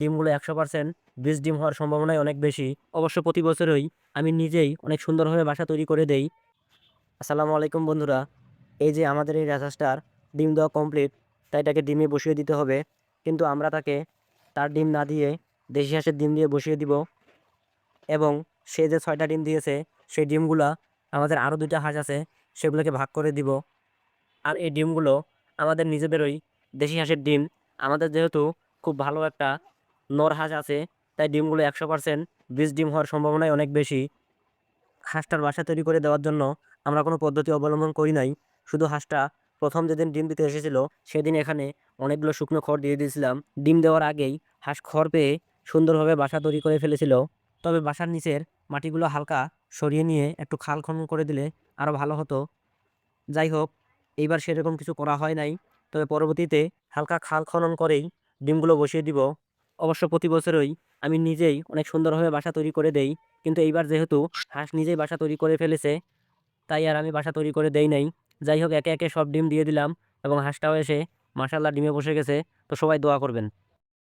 ডিমগুলো 100% বীজ ডিম হওয়ার সম্ভাবনাই অনেক বেশি। অবশ্য প্রতি বছরই আমি নিজেই অনেক সুন্দরভাবে বাসা তৈরি করে দেই। আসসালামু আলাইকুম বন্ধুরা। এই যে আমাদের এই রাজহাঁসটার ডিম দেওয়া কমপ্লিট, তাই এটাকে ডিমে বসিয়ে দিতে হবে। কিন্তু আমরা তাকে তার ডিম না দিয়ে দেশি হাঁসের ডিম দিয়ে বসিয়ে দিব, এবং সে যে 6টা ডিম দিয়েছে সেই ডিমগুলা আমাদের আরও 2টা হাঁস আছে, সেগুলোকে ভাগ করে দিব। আর এই ডিমগুলো আমাদের নিজেদেরই দেশি হাঁসের ডিম। আমাদের যেহেতু খুব ভালো একটা নর হাঁস আছে, তাই ডিমগুলো 100% বীজ ডিম হওয়ার সম্ভাবনাই অনেক বেশি। হাঁসটার বাসা তৈরি করে দেওয়ার জন্য আমরা কোনো পদ্ধতি অবলম্বন করি নাই। শুধু হাঁসটা প্রথম যেদিন ডিম দিতে এসেছিল সেদিন এখানে অনেকগুলো শুকনো খড় দিয়ে দিয়েছিলাম। ডিম দেওয়ার আগেই হাঁস খড় পেয়ে সুন্দরভাবে বাসা তৈরি করে ফেলেছিল। তবে বাসার নিচের মাটিগুলো হালকা সরিয়ে নিয়ে একটু খাল খনন করে দিলে আরো ভালো হতো। যাই হোক, এইবার সেরকম কিছু করা হয় নাই। তবে পরবর্তীতে হালকা খাল খনন করেই ডিমগুলো বসিয়ে দিব। অবশ্য প্রতি বছরই আমি নিজেই অনেক সুন্দরভাবে বাসা তৈরি করে দেই, কিন্তু এইবার যেহেতু হাঁস নিজেই বাসা তৈরি করে ফেলেছে, তাই আর আমি বাসা তৈরি করে দেই নাই। যাই হোক, একে একে সব ডিম দিয়ে দিলাম এবং হাঁসটাও এসে মাশাআল্লাহ ডিমে বসে গেছে। তো সবাই দোয়া করবেন।